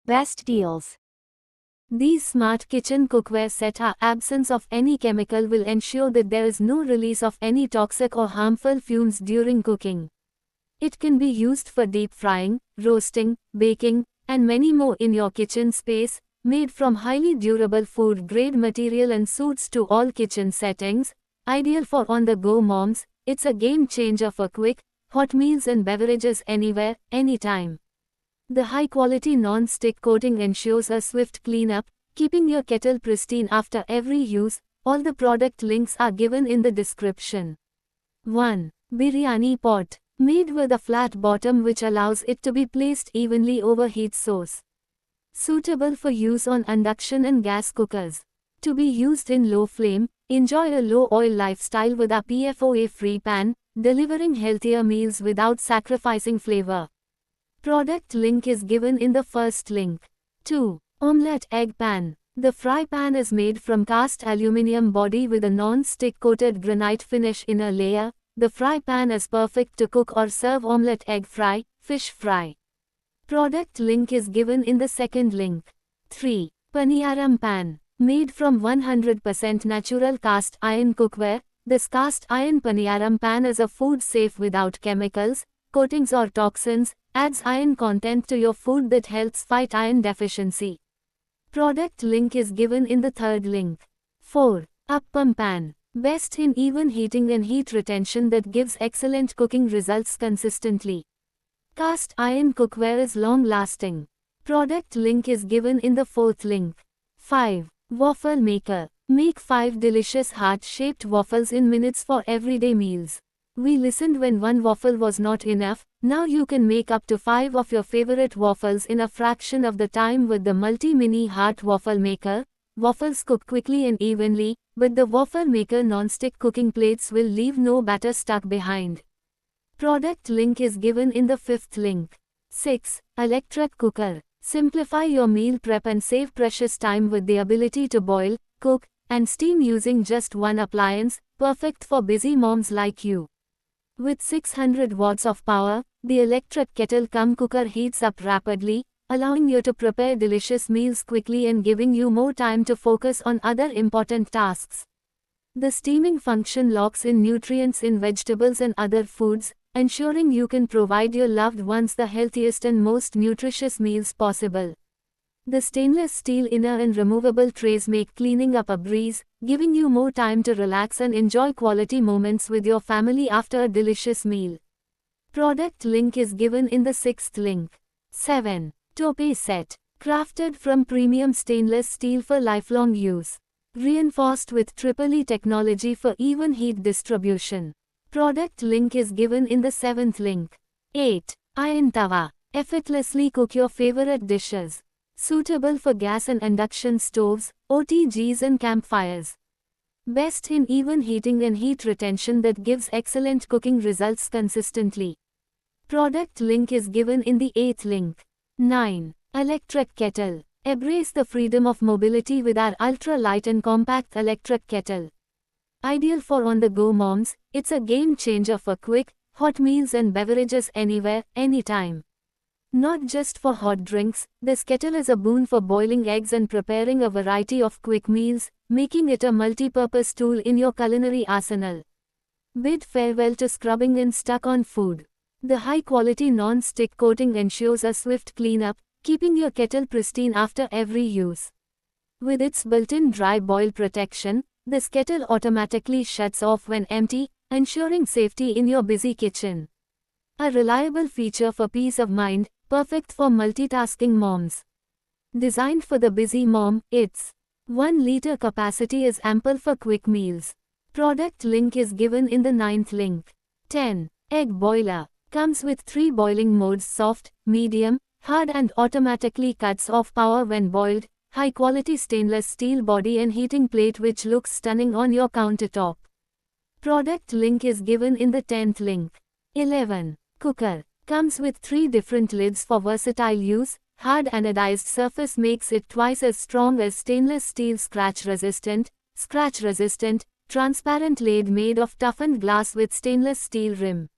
Best deals. These smart kitchen cookware set absence of any chemical will ensure that there is no release of any toxic or harmful fumes during cooking. It can be used for deep frying, roasting, baking, and many more in your kitchen space, made from highly durable food-grade material and suits to all kitchen settings, ideal for on-the-go moms. It's a game changer for quick, hot meals and beverages anywhere, anytime. The high-quality non-stick coating ensures a swift cleanup, keeping your kettle pristine after every use. All the product links are given in the description. 1. Biryani pot. Made with a flat bottom which allows it to be placed evenly over heat source. Suitable for use on induction and gas cookers. To be used in low flame, enjoy a low-oil lifestyle with a PFOA-free pan, delivering healthier meals without sacrificing flavor. Product link is given in the first link. 2. Omelette egg pan. The fry pan is made from cast aluminium body with a non-stick coated granite finish inner layer. The fry pan is perfect to cook or serve omelette egg fry, fish fry. Product link is given in the second link. 3. Paniyaram pan. Made from 100% natural cast iron cookware, this cast iron paniyaram pan is a food safe without chemicals, coatings or toxins, adds iron content to your food that helps fight iron deficiency. Product link is given in the third link. 4. Appam pan. Best in even heating and heat retention that gives excellent cooking results consistently. Cast iron cookware is long-lasting. Product link is given in the fourth link. 5. Waffle maker. Make 5 delicious heart-shaped waffles in minutes for everyday meals. We listened when one waffle was not enough. Now you can make up to 5 of your favorite waffles in a fraction of the time with the Multi-Mini Heart Waffle Maker. Waffles cook quickly and evenly, but the waffle maker non-stick cooking plates will leave no batter stuck behind. Product link is given in the fifth link. 6. Electric cooker. Simplify your meal prep and save precious time with the ability to boil, cook, and steam using just one appliance, perfect for busy moms like you. With 600 watts of power, the electric kettle cum cooker heats up rapidly, allowing you to prepare delicious meals quickly and giving you more time to focus on other important tasks. The steaming function locks in nutrients in vegetables and other foods, ensuring you can provide your loved ones the healthiest and most nutritious meals possible. The stainless steel inner and removable trays make cleaning up a breeze, giving you more time to relax and enjoy quality moments with your family after a delicious meal. Product link is given in the sixth link. 7. Tope set. Crafted from premium stainless steel for lifelong use. Reinforced with EEE technology for even heat distribution. Product link is given in the seventh link. 8. Iron tawa. Effortlessly cook your favorite dishes. Suitable for gas and induction stoves, OTGs and campfires. Best in even heating and heat retention that gives excellent cooking results consistently. Product link is given in the 8th link. 9. Electric kettle. Embrace the freedom of mobility with our ultra-light and compact electric kettle. Ideal for on-the-go moms, it's a game changer for quick, hot meals and beverages anywhere, anytime. Not just for hot drinks, this kettle is a boon for boiling eggs and preparing a variety of quick meals, making it a multi-purpose tool in your culinary arsenal. Bid farewell to scrubbing and stuck-on food. The high-quality non-stick coating ensures a swift cleanup, keeping your kettle pristine after every use. With its built-in dry boil protection, this kettle automatically shuts off when empty, ensuring safety in your busy kitchen. A reliable feature for peace of mind, perfect for multitasking moms. Designed for the busy mom, its 1 liter capacity is ample for quick meals. Product link is given in the 9th link. 10. Egg boiler. Comes with 3 boiling modes: soft, medium, hard, and automatically cuts off power when boiled. High quality stainless steel body and heating plate which looks stunning on your countertop. Product link is given in the 10th link. 11. Cooker. Comes with 3 different lids for versatile use. Hard anodized surface makes it twice as strong as stainless steel. Scratch resistant, transparent lid made of toughened glass with stainless steel rim.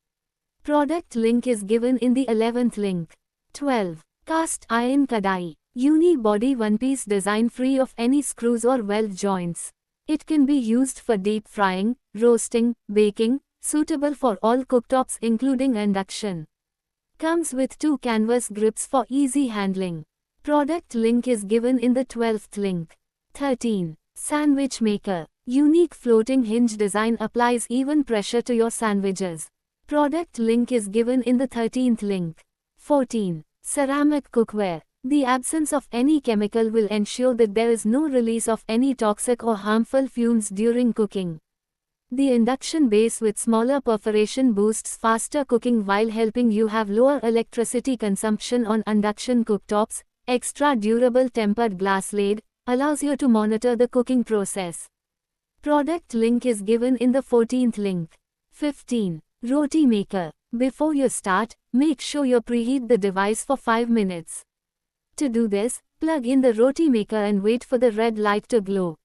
Product link is given in the 11th link. 12. Cast iron kadai. Unique body one-piece design free of any screws or weld joints. It can be used for deep frying, roasting, baking, suitable for all cooktops including induction. Comes with 2 canvas grips for easy handling. Product link is given in the 12th link. 13. Sandwich maker. Unique floating hinge design applies even pressure to your sandwiches. Product link is given in the 13th link. 14. Ceramic cookware. The absence of any chemical will ensure that there is no release of any toxic or harmful fumes during cooking. The induction base with smaller perforation boosts faster cooking while helping you have lower electricity consumption on induction cooktops. Extra durable tempered glass lid allows you to monitor the cooking process. Product link is given in the 14th link. 15. Roti maker. Before you start, make sure you preheat the device for 5 minutes. To do this, plug in the roti maker and wait for the red light to glow.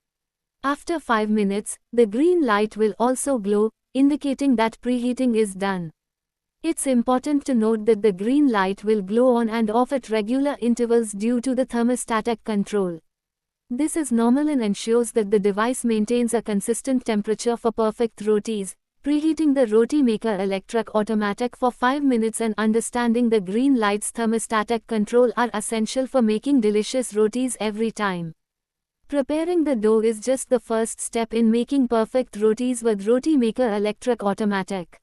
After 5 minutes, the green light will also glow, indicating that preheating is done. It's important to note that the green light will glow on and off at regular intervals due to the thermostatic control. This is normal and ensures that the device maintains a consistent temperature for perfect rotis. Preheating the roti maker electric automatic for 5 minutes and understanding the green light's thermostatic control are essential for making delicious rotis every time. Preparing the dough is just the first step in making perfect rotis with Roti Maker Electric Automatic.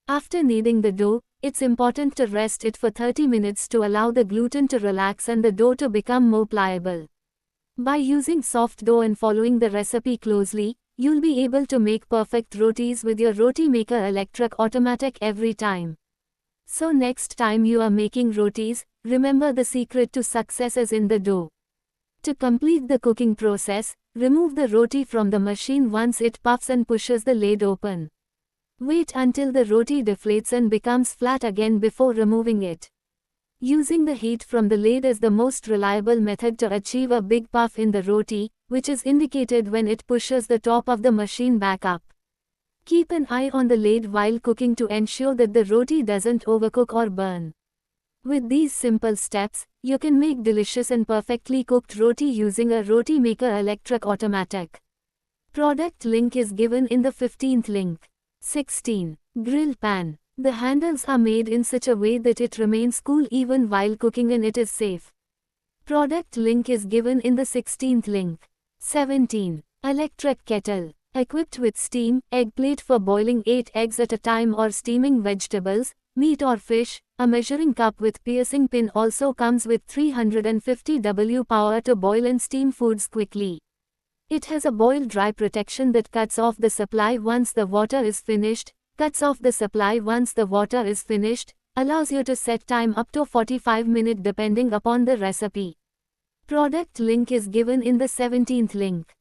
After kneading the dough, it's important to rest it for 30 minutes to allow the gluten to relax and the dough to become more pliable. By using soft dough and following the recipe closely, you'll be able to make perfect rotis with your Roti Maker Electric Automatic every time. So next time you are making rotis, remember the secret to success is in the dough. To complete the cooking process, remove the roti from the machine once it puffs and pushes the lid open. Wait until the roti deflates and becomes flat again before removing it. Using the heat from the lid is the most reliable method to achieve a big puff in the roti, which is indicated when it pushes the top of the machine back up. Keep an eye on the lid while cooking to ensure that the roti doesn't overcook or burn. With these simple steps, you can make delicious and perfectly cooked roti using a Roti Maker Electric Automatic. Product link is given in the 15th link. 16. Grill pan. The handles are made in such a way that it remains cool even while cooking and it is safe. Product link is given in the 16th link. 17. Electric kettle. Equipped with steam, egg plate for boiling 8 eggs at a time or steaming vegetables, meat or fish. A measuring cup with piercing pin also comes with 350 W power to boil and steam foods quickly. It has a boil dry protection that cuts off the supply once the water is finished, allows you to set time up to 45 minutes depending upon the recipe. Product link is given in the 17th link.